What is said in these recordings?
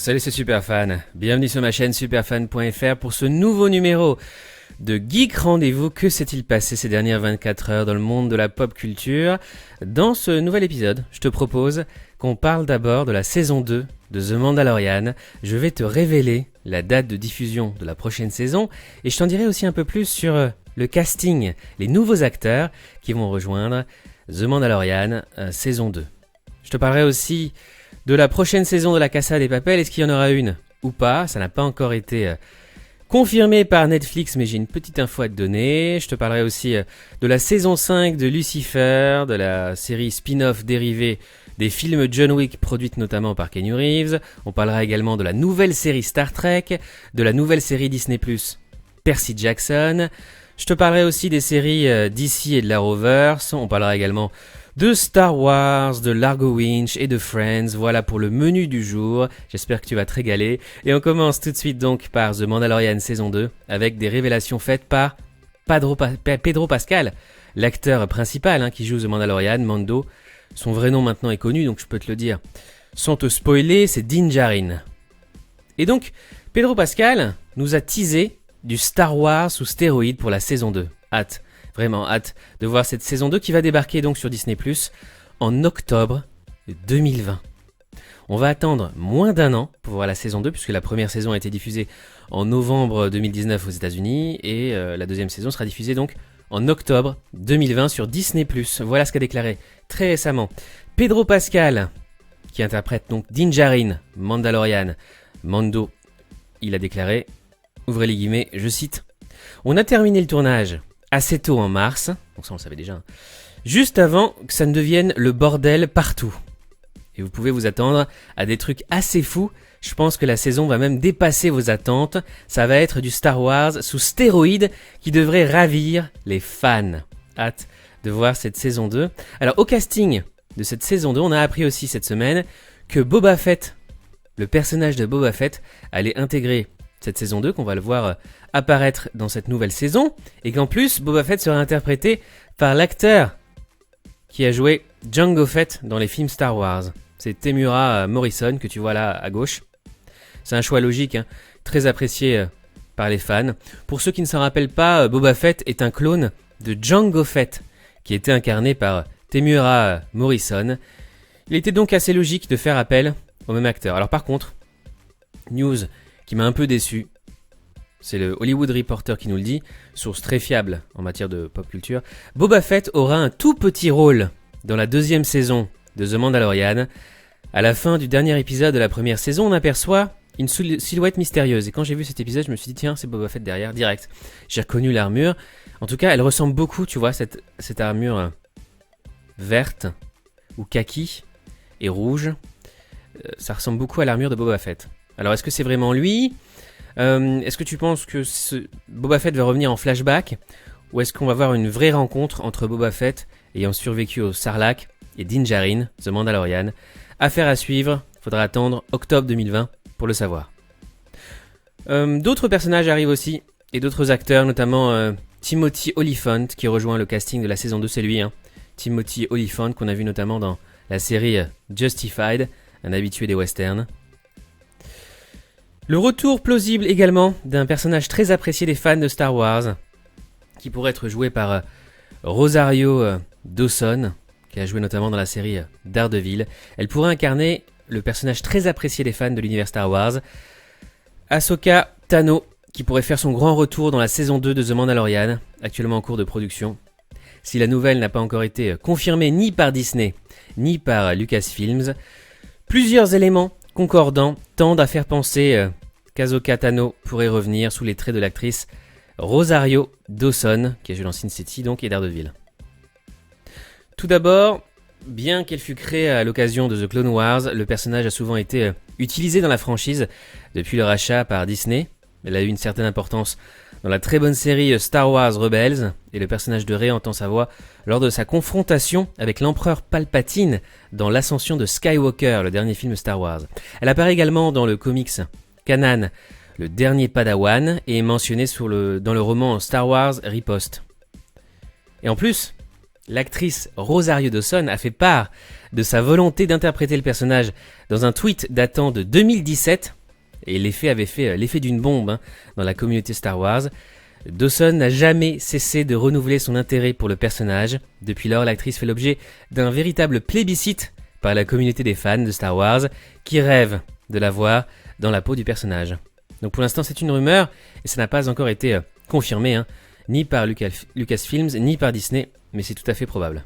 Salut, c'est Superfan. Bienvenue sur ma chaîne superfan.fr pour ce nouveau numéro de Geek Rendez-vous. Que s'est-il passé ces dernières 24 heures dans le monde de la pop culture? Dans ce nouvel épisode, je te propose qu'on parle d'abord de la saison 2 de The Mandalorian. Je vais te révéler la date de diffusion de la prochaine saison et je t'en dirai aussi un peu plus sur le casting, les nouveaux acteurs qui vont rejoindre The Mandalorian saison 2. Je te parlerai aussi de la prochaine saison de La Casa de Papel. Est-ce qu'il y en aura une ou pas? Ça n'a pas encore été confirmé par Netflix, mais j'ai une petite info à te donner. Je te parlerai aussi de la saison 5 de Lucifer, de la série spin-off dérivée des films John Wick produite notamment par Keanu Reeves. On parlera également de la nouvelle série Star Trek, de la nouvelle série Disney+, Percy Jackson. Je te parlerai aussi des séries DC et de l'Arrowverse. On parlera également de Star Wars, de Largo Winch et de Friends. Voilà pour le menu du jour. J'espère que tu vas te régaler. Et on commence tout de suite donc par The Mandalorian saison 2 avec des révélations faites par Pedro Pascal, l'acteur principal qui joue The Mandalorian, Mando. Son vrai nom maintenant est connu, donc je peux te le dire sans te spoiler, c'est Din Djarin. Et donc, Pedro Pascal nous a teasé du Star Wars sous stéroïdes pour la saison 2. Vraiment hâte de voir cette saison 2 qui va débarquer donc sur Disney+, en octobre 2020. On va attendre moins d'un an pour voir la saison 2 puisque la première saison a été diffusée en novembre 2019 aux États-Unis et la deuxième saison sera diffusée donc en octobre 2020 sur Disney+. Voilà ce qu'a déclaré très récemment Pedro Pascal, qui interprète donc Din Djarin, Mandalorian, Mando. Il a déclaré, ouvrez les guillemets, je cite, « On a terminé le tournage assez tôt en mars, donc ça on le savait déjà, juste avant que ça ne devienne le bordel partout. Et vous pouvez vous attendre à des trucs assez fous. Je pense que la saison va même dépasser vos attentes. Ça va être du Star Wars sous stéroïdes qui devrait ravir les fans. Hâte de voir cette saison 2. Alors au casting de cette saison 2, on a appris aussi cette semaine que Boba Fett, le personnage de Boba Fett, allait intégrer cette saison 2, qu'on va le voir apparaître dans cette nouvelle saison, et qu'en plus, Boba Fett sera interprété par l'acteur qui a joué Jango Fett dans les films Star Wars. C'est Temuera Morrison, que tu vois là à gauche. C'est un choix logique, très apprécié par les fans. Pour ceux qui ne s'en rappellent pas, Boba Fett est un clone de Jango Fett, qui était incarné par Temuera Morrison. Il était donc assez logique de faire appel au même acteur. Alors par contre, news qui m'a un peu déçu, c'est le Hollywood Reporter qui nous le dit, source très fiable en matière de pop culture. Boba Fett aura un tout petit rôle dans la deuxième saison de The Mandalorian. À la fin du dernier épisode de la première saison, on aperçoit une silhouette mystérieuse. Et quand j'ai vu cet épisode, je me suis dit, tiens, c'est Boba Fett derrière, direct. J'ai reconnu l'armure. En tout cas, elle ressemble beaucoup, tu vois, cette armure verte, ou kaki, et rouge. Ça ressemble beaucoup à l'armure de Boba Fett. Alors, est-ce que c'est vraiment lui ? Est-ce que tu penses que Boba Fett va revenir en flashback ? Ou est-ce qu'on va voir une vraie rencontre entre Boba Fett ayant survécu au Sarlacc et Din Djarin, The Mandalorian ? Affaire à suivre, faudra attendre octobre 2020 pour le savoir. D'autres personnages arrivent aussi, et d'autres acteurs, notamment Timothy Olyphant, qui rejoint le casting de la saison 2, c'est lui. Timothy Olyphant, qu'on a vu notamment dans la série Justified, un habitué des westerns. Le retour plausible également d'un personnage très apprécié des fans de Star Wars, qui pourrait être joué par Rosario Dawson, qui a joué notamment dans la série Daredevil. Elle pourrait incarner le personnage très apprécié des fans de l'univers Star Wars, Ahsoka Tano, qui pourrait faire son grand retour dans la saison 2 de The Mandalorian, actuellement en cours de production. Si la nouvelle n'a pas encore été confirmée ni par Disney, ni par Lucasfilms, plusieurs éléments concordants tendent à faire penser qu'Ahsoka Tano pourrait revenir sous les traits de l'actrice Rosario Dawson, qui a joué dans Sin City donc, et Daredevil. Tout d'abord, bien qu'elle fût créée à l'occasion de The Clone Wars, le personnage a souvent été utilisé dans la franchise depuis le rachat par Disney. Elle a eu une certaine importance dans la très bonne série Star Wars Rebels, et le personnage de Rey entend sa voix lors de sa confrontation avec l'empereur Palpatine dans l'ascension de Skywalker, le dernier film Star Wars. Elle apparaît également dans le comics Kanan, le dernier Padawan, et est mentionnée dans le roman Star Wars Riposte. Et en plus, L'actrice Rosario Dawson a fait part de sa volonté d'interpréter le personnage dans un tweet datant de 2017, et l'effet avait fait l'effet d'une bombe dans la communauté Star Wars. Dawson n'a jamais cessé de renouveler son intérêt pour le personnage. Depuis lors, l'actrice fait l'objet d'un véritable plébiscite par la communauté des fans de Star Wars qui rêvent de la voir dans la peau du personnage. Donc pour l'instant, c'est une rumeur et ça n'a pas encore été confirmé, ni par Lucasfilms ni par Disney, mais c'est tout à fait probable.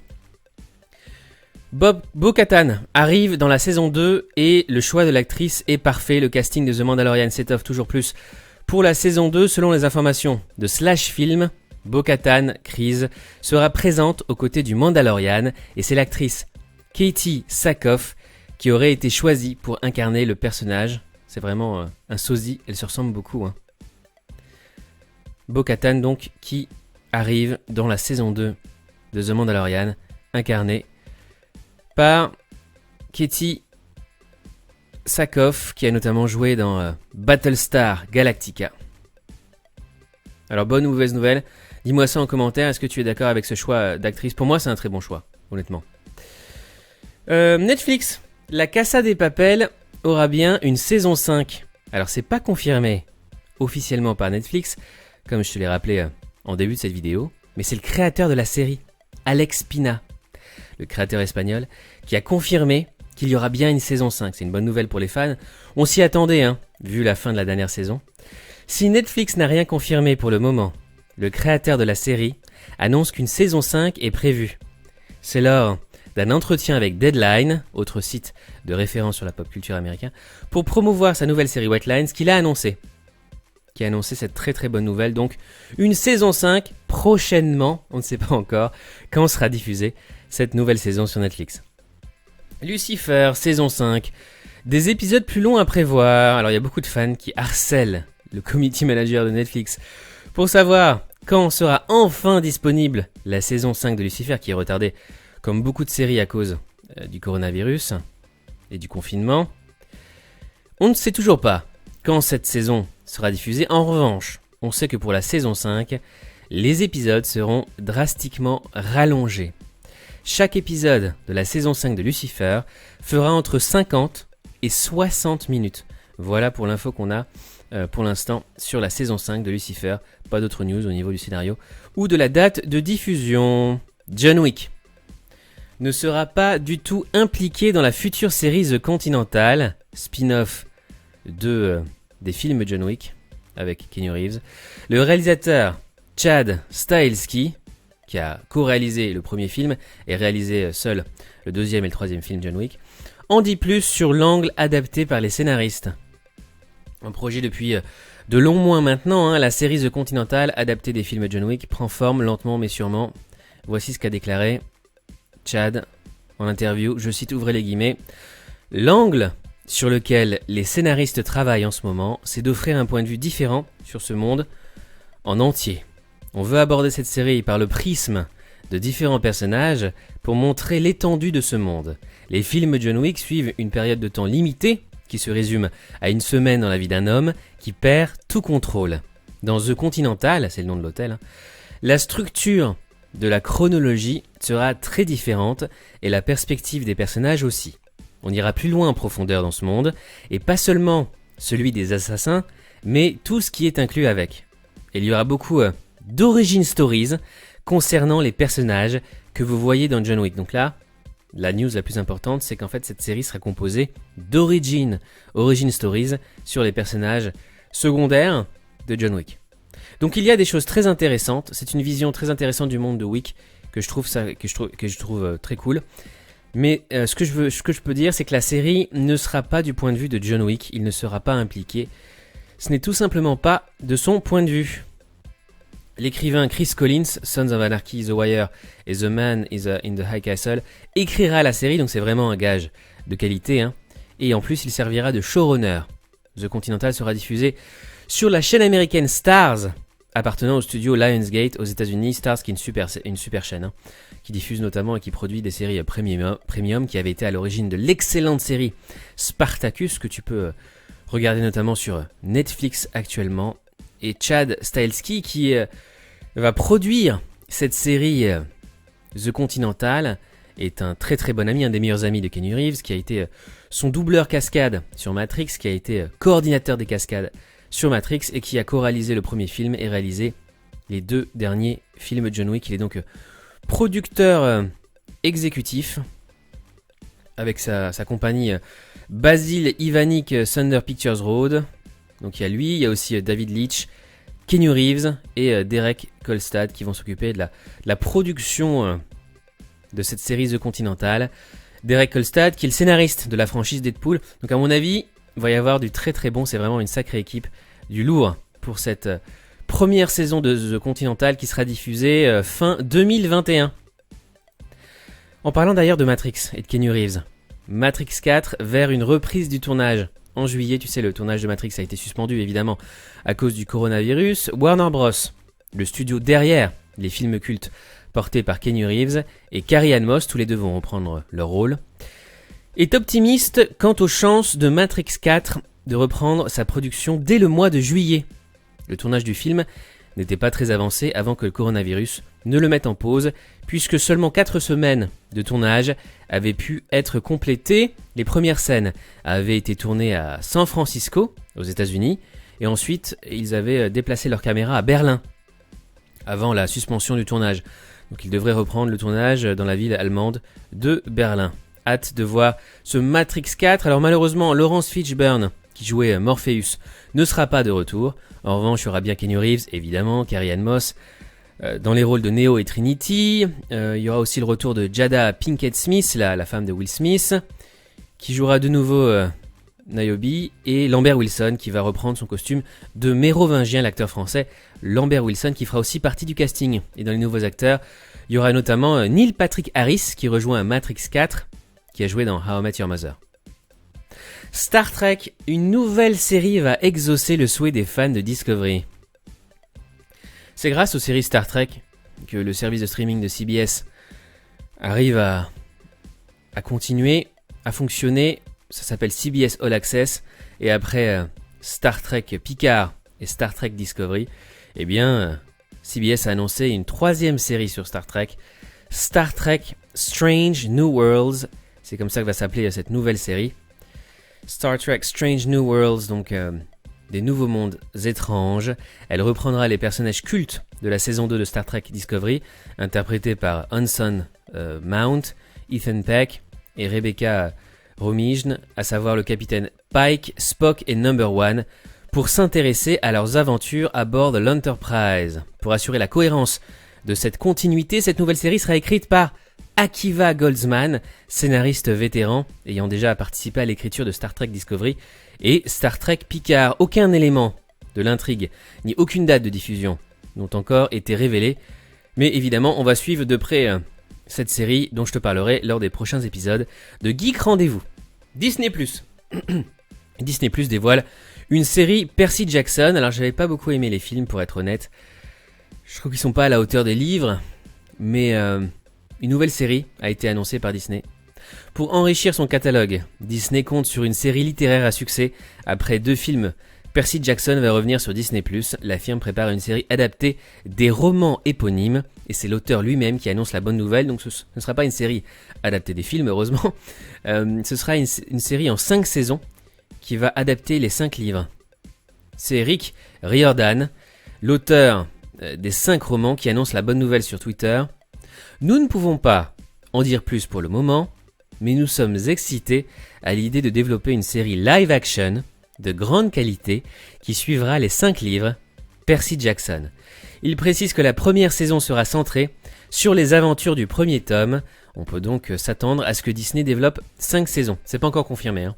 Bo-Katan arrive dans la saison 2 et le choix de l'actrice est parfait. Le casting de The Mandalorian s'étoffe toujours plus pour la saison 2. Selon les informations de Slash Film, Bo-Katan Kryze sera présente aux côtés du Mandalorian et c'est l'actrice Katie Sackhoff qui aurait été choisie pour incarner le personnage. C'est vraiment un sosie, elle se ressemble beaucoup. Bo-Katan donc qui arrive dans la saison 2 de The Mandalorian, incarnée par Katie Sackhoff, qui a notamment joué dans Battlestar Galactica. Alors, bonne ou mauvaise nouvelle, dis-moi ça en commentaire, est-ce que tu es d'accord avec ce choix d'actrice? Pour moi, c'est un très bon choix, honnêtement. Netflix, La Casa de Papel aura bien une saison 5. Alors, c'est pas confirmé officiellement par Netflix, comme je te l'ai rappelé en début de cette vidéo, mais c'est le créateur de la série, Alex Pina, le créateur espagnol, qui a confirmé qu'il y aura bien une saison 5. C'est une bonne nouvelle pour les fans. On s'y attendait, vu la fin de la dernière saison. Si Netflix n'a rien confirmé pour le moment, le créateur de la série annonce qu'une saison 5 est prévue. C'est lors d'un entretien avec Deadline, autre site de référence sur la pop culture américaine, pour promouvoir sa nouvelle série White Lines qu'il a annoncé. Qui a annoncé cette très très bonne nouvelle. Donc, une saison 5 prochainement, on ne sait pas encore quand sera diffusée cette nouvelle saison sur Netflix. Lucifer, saison 5. Des épisodes plus longs à prévoir. Alors, il y a beaucoup de fans qui harcèlent le community manager de Netflix pour savoir quand sera enfin disponible la saison 5 de Lucifer, qui est retardée comme beaucoup de séries à cause du coronavirus et du confinement. On ne sait toujours pas quand cette saison sera diffusée. En revanche, on sait que pour la saison 5, les épisodes seront drastiquement rallongés. Chaque épisode de la saison 5 de Lucifer fera entre 50 et 60 minutes. Voilà pour l'info qu'on a pour l'instant sur la saison 5 de Lucifer. Pas d'autres news au niveau du scénario ou de la date de diffusion. John Wick ne sera pas du tout impliqué dans la future série The Continental, spin-off des films John Wick avec Keanu Reeves. Le réalisateur Chad Stahelski, qui a co-réalisé le premier film et réalisé seul le deuxième et le troisième film John Wick, en dit plus sur l'angle adapté par les scénaristes. Un projet depuis de longs mois maintenant, la série The Continental, adaptée des films John Wick, prend forme lentement mais sûrement. Voici ce qu'a déclaré Chad en interview, je cite, ouvrez les guillemets, « L'angle sur lequel les scénaristes travaillent en ce moment, c'est d'offrir un point de vue différent sur ce monde en entier. On veut aborder cette série par le prisme de différents personnages pour montrer l'étendue de ce monde. Les films John Wick suivent une période de temps limitée qui se résume à une semaine dans la vie d'un homme qui perd tout contrôle. Dans The Continental, c'est le nom de l'hôtel, la structure de la chronologie sera très différente et la perspective des personnages aussi. On ira plus loin en profondeur dans ce monde, et pas seulement celui des assassins, mais tout ce qui est inclus avec. Et il y aura beaucoup d'origin stories concernant les personnages que vous voyez dans John Wick. Donc là, la news la plus importante, c'est qu'en fait cette série sera composée origin stories sur les personnages secondaires de John Wick. Donc il y a des choses très intéressantes, c'est une vision très intéressante du monde de Wick que je trouve très cool. Mais ce que je peux dire, c'est que la série ne sera pas du point de vue de John Wick, il ne sera pas impliqué. Ce n'est tout simplement pas de son point de vue. L'écrivain Chris Collins, Sons of Anarchy, The Wire et The Man in the High Castle, écrira la série, donc c'est vraiment un gage de qualité, et en plus il servira de showrunner. The Continental sera diffusé sur la chaîne américaine Starz, appartenant au studio Lionsgate aux États-Unis. Starz, qui est une super chaîne, qui diffuse notamment et qui produit des séries premium, qui avait été à l'origine de l'excellente série Spartacus, que tu peux regarder notamment sur Netflix actuellement. Et Chad Stahelski qui va produire cette série The Continental est un très très bon ami, un des meilleurs amis de Keanu Reeves, qui a été son doubleur cascade sur Matrix, qui a été coordinateur des cascades sur Matrix et qui a co-réalisé le premier film et réalisé les 2 derniers films de John Wick. Il est donc producteur exécutif avec sa compagnie Basil Ivanik Thunder Pictures Road. Donc il y a lui, il y a aussi David Leitch, Keanu Reeves et Derek Kolstad qui vont s'occuper de la production de cette série The Continental. Derek Kolstad qui est le scénariste de la franchise Deadpool. Donc à mon avis, il va y avoir du très très bon, c'est vraiment une sacrée équipe, du lourd pour cette première saison de The Continental qui sera diffusée fin 2021. En parlant d'ailleurs de Matrix et de Keanu Reeves, Matrix 4 vers une reprise du tournage. En juillet, tu sais, le tournage de Matrix a été suspendu évidemment à cause du coronavirus. Warner Bros, le studio derrière les films cultes portés par Keanu Reeves et Carrie-Anne Moss, tous les deux vont reprendre leur rôle, est optimiste quant aux chances de Matrix 4 de reprendre sa production dès le mois de juillet. Le tournage du film n'était pas très avancé avant que le coronavirus ne le mette en pause, puisque seulement 4 semaines de tournage avaient pu être complétées. Les premières scènes avaient été tournées à San Francisco, aux États-Unis, et ensuite ils avaient déplacé leur caméra à Berlin, avant la suspension du tournage. Donc ils devraient reprendre le tournage dans la ville allemande de Berlin. Hâte de voir ce Matrix 4. Alors malheureusement, Laurence Fishburne, qui jouait Morpheus, ne sera pas de retour. En revanche, il y aura bien Keanu Reeves, évidemment, Carrie-Anne Moss, dans les rôles de Neo et Trinity. Il y aura aussi le retour de Jada Pinkett Smith, la femme de Will Smith, qui jouera de nouveau Niobe, et Lambert Wilson, qui va reprendre son costume de mérovingien, l'acteur français Lambert Wilson, qui fera aussi partie du casting. Et dans les nouveaux acteurs, il y aura notamment Neil Patrick Harris, qui rejoint Matrix 4, qui a joué dans How I Met Your Mother. Star Trek, une nouvelle série va exaucer le souhait des fans de Discovery. C'est grâce aux séries Star Trek que le service de streaming de CBS arrive à continuer à fonctionner. Ça s'appelle CBS All Access, et après Star Trek Picard et Star Trek Discovery, eh bien CBS a annoncé une 3e série sur Star Trek Strange New Worlds. C'est comme ça que va s'appeler cette nouvelle série. Star Trek Strange New Worlds, donc des nouveaux mondes étranges. Elle reprendra les personnages cultes de la saison 2 de Star Trek Discovery, interprétés par Anson Mount, Ethan Peck et Rebecca Romijn, à savoir le capitaine Pike, Spock et Number One, pour s'intéresser à leurs aventures à bord de l'Enterprise. Pour assurer la cohérence de cette continuité, cette nouvelle série sera écrite par Akiva Goldsman, scénariste vétéran ayant déjà participé à l'écriture de Star Trek Discovery et Star Trek Picard. Aucun élément de l'intrigue ni aucune date de diffusion n'ont encore été révélés, mais évidemment on va suivre de près cette série dont je te parlerai lors des prochains épisodes de Geek Rendez-vous. Disney+. Disney+ dévoile une série Percy Jackson. Alors j'avais pas beaucoup aimé les films pour être honnête. Je trouve qu'ils sont pas à la hauteur des livres, mais une nouvelle série a été annoncée par Disney. Pour enrichir son catalogue, Disney compte sur une série littéraire à succès. Après 2 films, Percy Jackson va revenir sur Disney+. La firme prépare une série adaptée des romans éponymes, et c'est l'auteur lui-même qui annonce la bonne nouvelle. Donc ce ne sera pas une série adaptée des films, heureusement. Ce sera une série en 5 saisons qui va adapter les 5 livres. C'est Rick Riordan, l'auteur des 5 romans, qui annonce la bonne nouvelle sur Twitter. Nous ne pouvons pas en dire plus pour le moment, mais nous sommes excités à l'idée de développer une série live-action de grande qualité qui suivra les 5 livres Percy Jackson. Il précise que la première saison sera centrée sur les aventures du premier tome. On peut donc s'attendre à ce que Disney développe 5 saisons. C'est pas encore confirmé, hein.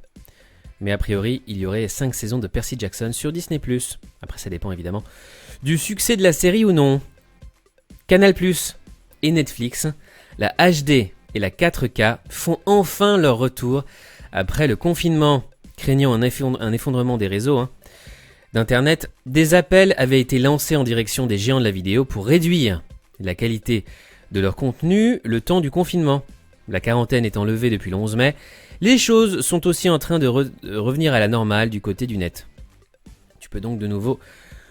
Mais a priori, il y aurait 5 saisons de Percy Jackson sur Disney+. Après, ça dépend évidemment du succès de la série ou non. Canal+ et Netflix, la HD et la 4K font enfin leur retour après le confinement, craignant un effondrement des réseaux d'Internet. Des appels avaient été lancés en direction des géants de la vidéo pour réduire la qualité de leur contenu le temps du confinement. La quarantaine étant levée depuis le 11 mai, les choses sont aussi en train de revenir à la normale du côté du net. Tu peux donc de nouveau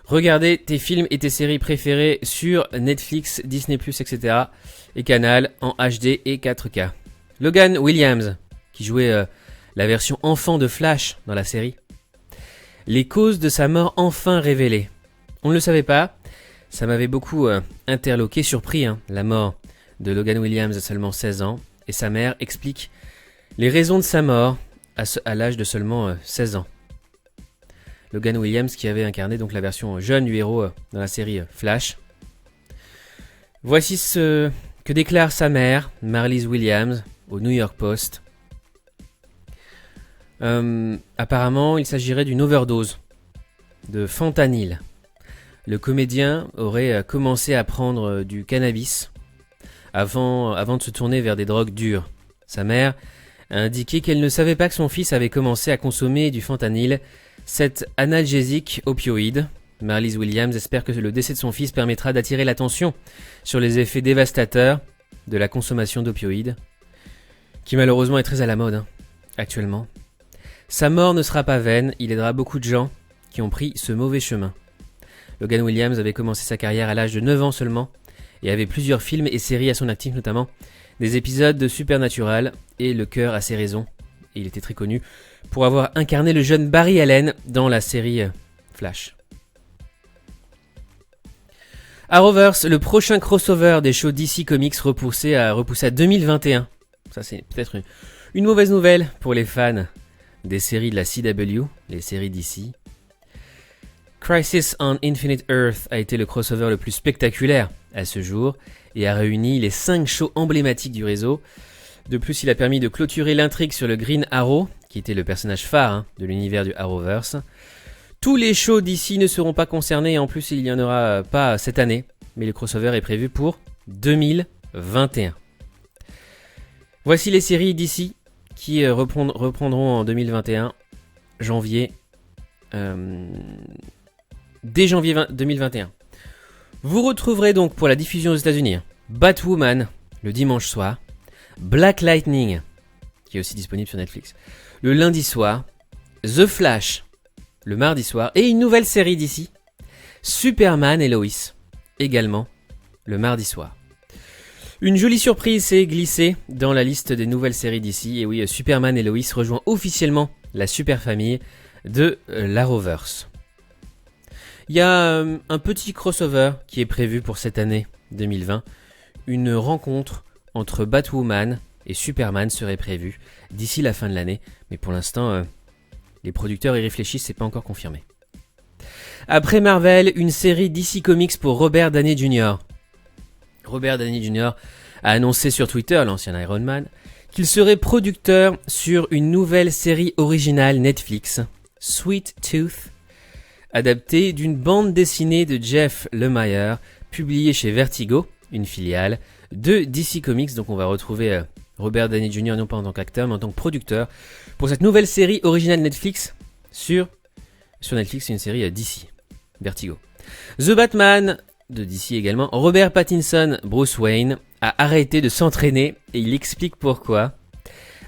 Regardez tes films et tes séries préférées sur Netflix, Disney+, etc. et Canal en HD et 4K. Logan Williams, qui jouait la version enfant de Flash dans la série. Les causes de sa mort enfin révélées. On ne le savait pas, ça m'avait beaucoup interloqué, surpris, la mort de Logan Williams à seulement 16 ans. Et sa mère explique les raisons de sa mort à l'âge de seulement 16 ans. Logan Williams qui avait incarné donc la version jeune du héros dans la série Flash. Voici ce que déclare sa mère, Marlise Williams, au New York Post. Apparemment, il s'agirait d'une overdose de fentanyl. Le comédien aurait commencé à prendre du cannabis avant de se tourner vers des drogues dures. Sa mère a indiqué qu'elle ne savait pas que son fils avait commencé à consommer du fentanyl, cet analgésique opioïde. Marlise Williams espère que le décès de son fils permettra d'attirer l'attention sur les effets dévastateurs de la consommation d'opioïdes, qui malheureusement est très à la mode actuellement. Sa mort ne sera pas vaine, il aidera beaucoup de gens qui ont pris ce mauvais chemin. Logan Williams avait commencé sa carrière à l'âge de 9 ans seulement, et avait plusieurs films et séries à son actif, notamment des épisodes de Supernatural et Le Cœur a ses raisons. Et il était très connu pour avoir incarné le jeune Barry Allen dans la série Flash. Arrowverse, le prochain crossover des shows DC Comics repoussé à 2021. Ça c'est peut-être une mauvaise nouvelle pour les fans des séries de la CW, les séries DC. Crisis on Infinite Earth a été le crossover le plus spectaculaire à ce jour et a réuni les 5 shows emblématiques du réseau. De plus, il a permis de clôturer l'intrigue sur le Green Arrow, qui était le personnage phare de l'univers du Arrowverse. Tous les shows d'ici ne seront pas concernés et en plus il n'y en aura pas cette année, mais le crossover est prévu pour 2021. Voici les séries d'ici qui reprendront en 2021, dès janvier 2021. Vous retrouverez donc pour la diffusion aux États-Unis Batwoman le dimanche soir, Black Lightning qui est aussi disponible sur Netflix le lundi soir, The Flash le mardi soir et une nouvelle série d'ici, Superman et Lois également le mardi soir. Une jolie surprise s'est glissée dans la liste des nouvelles séries d'ici et oui, Superman et Lois rejoint officiellement la super famille de l'Arrowverse. Il y a un petit crossover qui est prévu pour cette année 2020. Une rencontre entre Batwoman et Superman serait prévue d'ici la fin de l'année. Mais pour l'instant, les producteurs y réfléchissent, c'est pas encore confirmé. Après Marvel, une série DC Comics pour Robert Downey Jr. Robert Downey Jr. a annoncé sur Twitter, l'ancien Iron Man, qu'il serait producteur sur une nouvelle série originale Netflix, Sweet Tooth, adaptée d'une bande dessinée de Jeff Lemire, publiée chez Vertigo, une filiale de DC Comics. Donc on va retrouver Robert Downey Jr. non pas en tant qu'acteur, mais en tant que producteur pour cette nouvelle série originale Netflix sur Netflix, c'est une série DC, Vertigo. The Batman de DC également. Robert Pattinson, Bruce Wayne, a arrêté de s'entraîner et il explique pourquoi.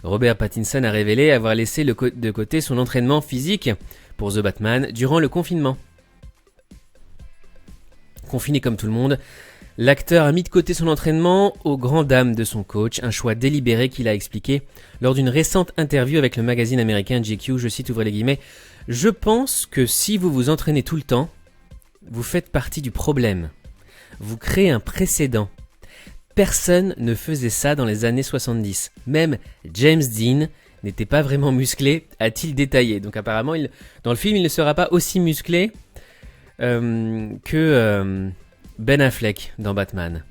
Robert Pattinson a révélé avoir laissé de côté son entraînement physique pour The Batman durant le confinement. Confiné comme tout le monde, l'acteur a mis de côté son entraînement aux grandes dames de son coach, un choix délibéré qu'il a expliqué lors d'une récente interview avec le magazine américain GQ, je cite, ouvrez les guillemets, « Je pense que si vous vous entraînez tout le temps, vous faites partie du problème. Vous créez un précédent. Personne ne faisait ça dans les années 70. Même James Dean n'était pas vraiment musclé, a-t-il détaillé. Donc apparemment, dans le film, il ne sera pas aussi musclé que Ben Affleck dans Batman.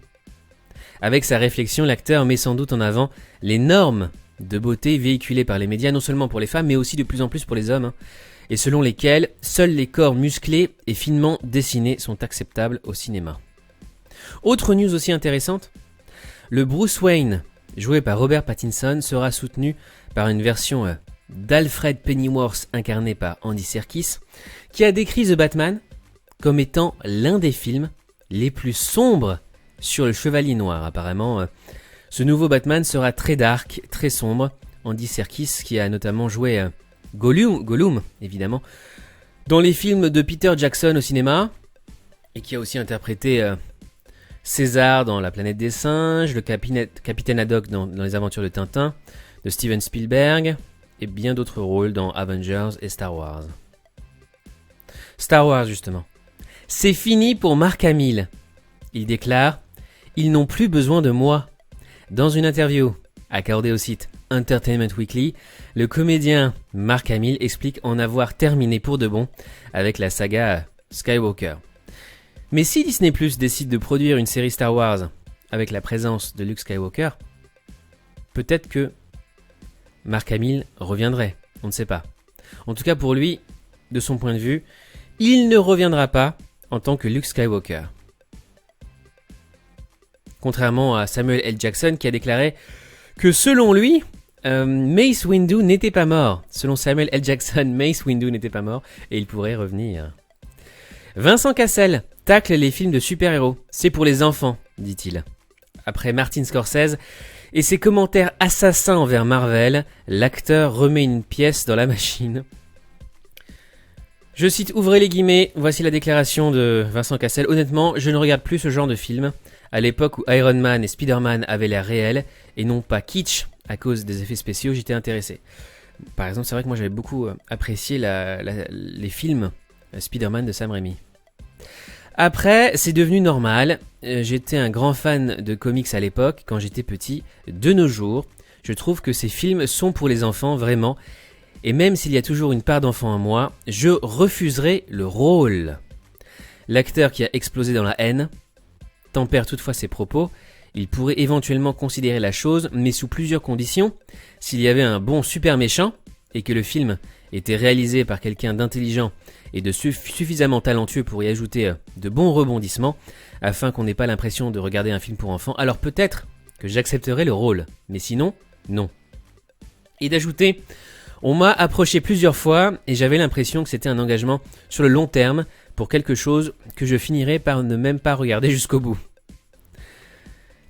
Avec sa réflexion, l'acteur met sans doute en avant les normes de beauté véhiculées par les médias, non seulement pour les femmes, mais aussi de plus en plus pour les hommes, et selon lesquels seuls les corps musclés et finement dessinés sont acceptables au cinéma. Autre news aussi intéressante, le Bruce Wayne, joué par Robert Pattinson, sera soutenu par une version d'Alfred Pennyworth incarné par Andy Serkis, qui a décrit The Batman comme étant l'un des films les plus sombres sur le Chevalier Noir. Apparemment, ce nouveau Batman sera très dark, très sombre. Andy Serkis, qui a notamment joué Gollum, évidemment, dans les films de Peter Jackson au cinéma, et qui a aussi interprété César dans La planète des singes, le capitaine Haddock dans Les aventures de Tintin, de Steven Spielberg, et bien d'autres rôles dans Avengers et Star Wars. Star Wars, justement. C'est fini pour Mark Hamill. Il déclare « Ils n'ont plus besoin de moi ». Dans une interview accordée au site Entertainment Weekly, le comédien Mark Hamill explique en avoir terminé pour de bon avec la saga Skywalker. Mais si Disney Plus décide de produire une série Star Wars avec la présence de Luke Skywalker, peut-être que Mark Hamill reviendrait, on ne sait pas. En tout cas pour lui, de son point de vue, il ne reviendra pas en tant que Luke Skywalker. Contrairement à Samuel L. Jackson qui a déclaré que selon lui, Mace Windu n'était pas mort. Selon Samuel L. Jackson, Mace Windu n'était pas mort et il pourrait revenir. Vincent Cassel tacle les films de super-héros. C'est pour les enfants, dit-il. Après Martin Scorsese et ses commentaires assassins envers Marvel, l'acteur remet une pièce dans la machine. Je cite, ouvrez les guillemets, voici la déclaration de Vincent Cassel. Honnêtement, je ne regarde plus ce genre de film. À l'époque où Iron Man et Spider-Man avaient l'air réels et non pas kitsch à cause des effets spéciaux, j'étais intéressé. Par exemple, c'est vrai que moi j'avais beaucoup apprécié les films Spider-Man de Sam Raimi. Après, c'est devenu normal. J'étais un grand fan de comics à l'époque, quand j'étais petit. De nos jours, je trouve que ces films sont pour les enfants, vraiment. Et même s'il y a toujours une part d'enfant en moi, je refuserai le rôle. L'acteur qui a explosé dans la haine tempère toutefois ses propos. Il pourrait éventuellement considérer la chose, mais sous plusieurs conditions. S'il y avait un bon super méchant, et que le film était réalisé par quelqu'un d'intelligent et de suffisamment talentueux pour y ajouter de bons rebondissements, afin qu'on n'ait pas l'impression de regarder un film pour enfants, alors peut-être que j'accepterai le rôle. Mais sinon, non. Et d'ajouter, on m'a approché plusieurs fois et j'avais l'impression que c'était un engagement sur le long terme pour quelque chose que je finirais par ne même pas regarder jusqu'au bout.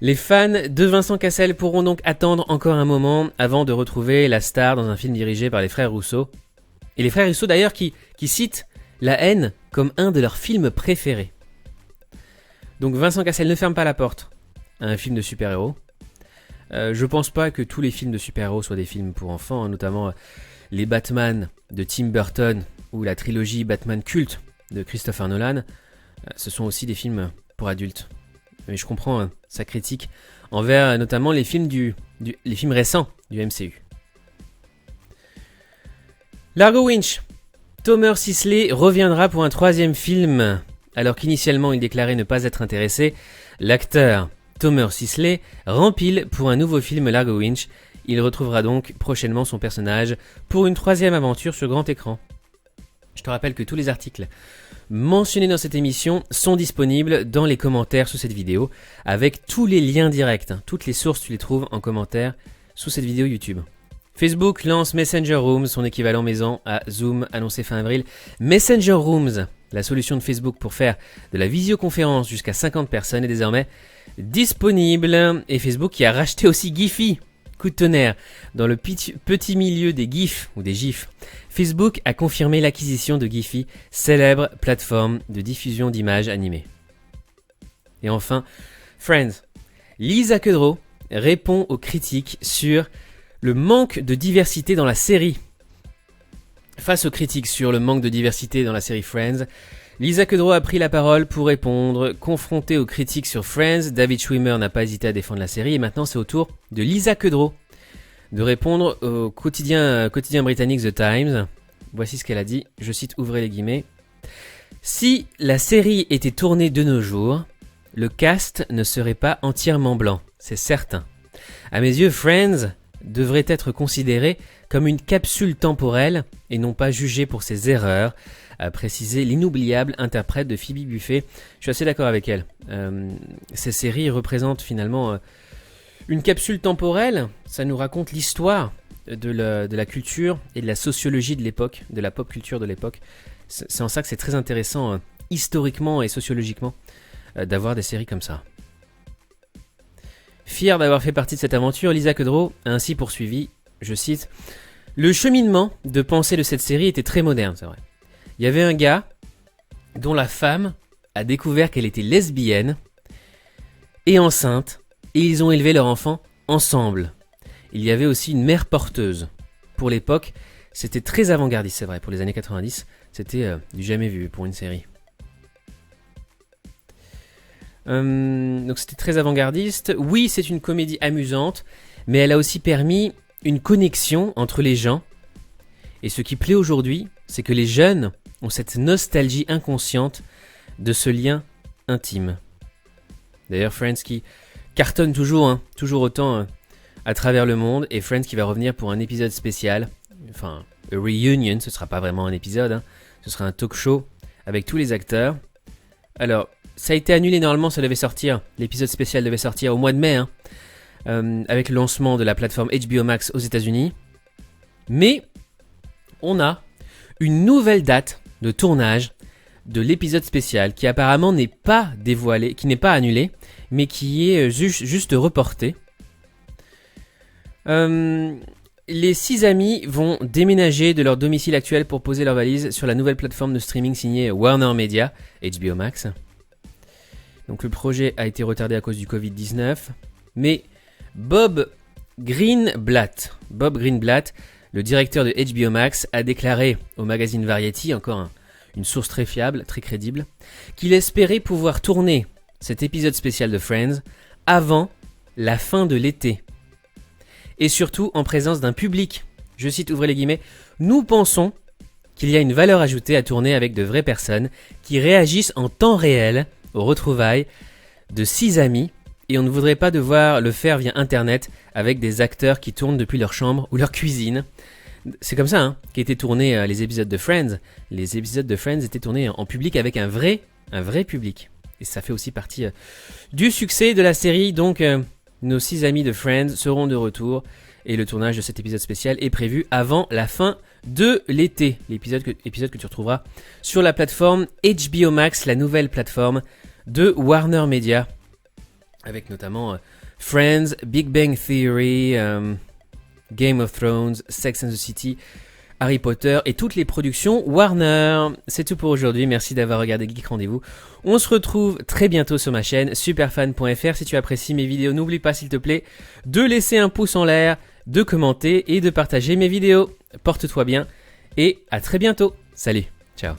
Les fans de Vincent Cassel pourront donc attendre encore un moment avant de retrouver la star dans un film dirigé par les frères Russo. Et les frères Russo d'ailleurs qui citent La haine comme un de leurs films préférés. Donc Vincent Cassel ne ferme pas la porte à un film de super-héros. Je pense pas que tous les films de super-héros soient des films pour enfants, notamment les Batman de Tim Burton ou la trilogie Batman culte de Christopher Nolan. Ce sont aussi des films pour adultes. Mais je comprends sa critique envers notamment les films les films récents du MCU. Largo Winch. Tomer Sisley reviendra pour un 3e film. Alors qu'initialement il déclarait ne pas être intéressé, l'acteur Tomer Sisley rempile pour un nouveau film Largo Winch. Il retrouvera donc prochainement son personnage pour une 3e aventure sur grand écran. Je te rappelle que tous les articles mentionnés dans cette émission sont disponibles dans les commentaires sous cette vidéo, avec tous les liens directs. Toutes les sources, tu les trouves en commentaire sous cette vidéo YouTube. Facebook lance Messenger Rooms, son équivalent maison à Zoom, annoncé fin avril. Messenger Rooms, la solution de Facebook pour faire de la visioconférence jusqu'à 50 personnes, est désormais disponible. Et Facebook qui a racheté aussi Giphy. Coup de tonnerre. Dans le petit milieu des GIFs ou des GIFs, Facebook a confirmé l'acquisition de Giphy, célèbre plateforme de diffusion d'images animées. Et enfin, Friends. Lisa Kudrow répond aux critiques sur le manque de diversité dans la série. Face aux critiques sur le manque de diversité dans la série Friends, Lisa Kudrow a pris la parole pour répondre. Confrontée aux critiques sur Friends, David Schwimmer n'a pas hésité à défendre la série et maintenant c'est au tour de Lisa Kudrow de répondre au quotidien britannique The Times. Voici ce qu'elle a dit, je cite, ouvrez les guillemets. Si la série était tournée de nos jours, le cast ne serait pas entièrement blanc, c'est certain. À mes yeux, Friends devrait être considéré comme une capsule temporelle et non pas jugé pour ses erreurs, a précisé l'inoubliable interprète de Phoebe Buffay. Je suis assez d'accord avec elle. Ces séries représentent finalement une capsule temporelle. Ça nous raconte l'histoire de la culture et de la sociologie de l'époque, de la pop culture de l'époque. C'est en ça que c'est très intéressant, historiquement et sociologiquement, d'avoir des séries comme ça. Fière d'avoir fait partie de cette aventure, Lisa Kudrow a ainsi poursuivi, je cite, « Le cheminement de pensée de cette série était très moderne, c'est vrai. Il y avait un gars dont la femme a découvert qu'elle était lesbienne et enceinte, et ils ont élevé leur enfant ensemble. Il y avait aussi une mère porteuse. Pour l'époque, c'était très avant-gardiste, c'est vrai, pour les années 90, c'était du jamais vu pour une série. Donc c'était très avant-gardiste. Oui, c'est une comédie amusante, mais elle a aussi permis une connexion entre les gens. Et ce qui plaît aujourd'hui, c'est que les jeunes ont cette nostalgie inconsciente de ce lien intime. D'ailleurs, Friends qui cartonne toujours, toujours autant à travers le monde, et Friends qui va revenir pour un épisode spécial, enfin, a reunion, ce sera pas vraiment un épisode, ce sera un talk show avec tous les acteurs. Alors, ça a été annulé, normalement ça devait sortir, l'épisode spécial devait sortir au mois de mai, avec le lancement de la plateforme HBO Max aux États-Unis. Mais on a une nouvelle date de tournage de l'épisode spécial qui apparemment n'est pas dévoilé, qui n'est pas annulé, mais qui est juste reporté. Les 6 amis vont déménager de leur domicile actuel pour poser leurs valises sur la nouvelle plateforme de streaming signée Warner Media, HBO Max. Donc le projet a été retardé à cause du Covid-19, mais Bob Greenblatt, le directeur de HBO Max, a déclaré au magazine Variety, encore une source très fiable, très crédible, qu'il espérait pouvoir tourner cet épisode spécial de Friends avant la fin de l'été. Et surtout en présence d'un public. Je cite, ouvrez les guillemets, « Nous pensons qu'il y a une valeur ajoutée à tourner avec de vraies personnes qui réagissent en temps réel aux retrouvailles de 6 amis et on ne voudrait pas devoir le faire via Internet avec des acteurs qui tournent depuis leur chambre ou leur cuisine. » C'est comme ça qu'étaient tournés les épisodes de Friends. Les épisodes de Friends étaient tournés en public avec un vrai public. Et ça fait aussi partie du succès de la série. Donc nos 6 amis de Friends seront de retour. Et le tournage de cet épisode spécial est prévu avant la fin de l'été. L'épisode que tu retrouveras sur la plateforme HBO Max, la nouvelle plateforme de Warner Media. Avec notamment Friends, Big Bang Theory, Game of Thrones, Sex and the City, Harry Potter et toutes les productions Warner. C'est tout pour aujourd'hui, merci d'avoir regardé Geek Rendez-vous. On se retrouve très bientôt sur ma chaîne superfan.fr. Si tu apprécies mes vidéos, n'oublie pas s'il te plaît de laisser un pouce en l'air, de commenter et de partager mes vidéos. Porte-toi bien et à très bientôt. Salut, ciao.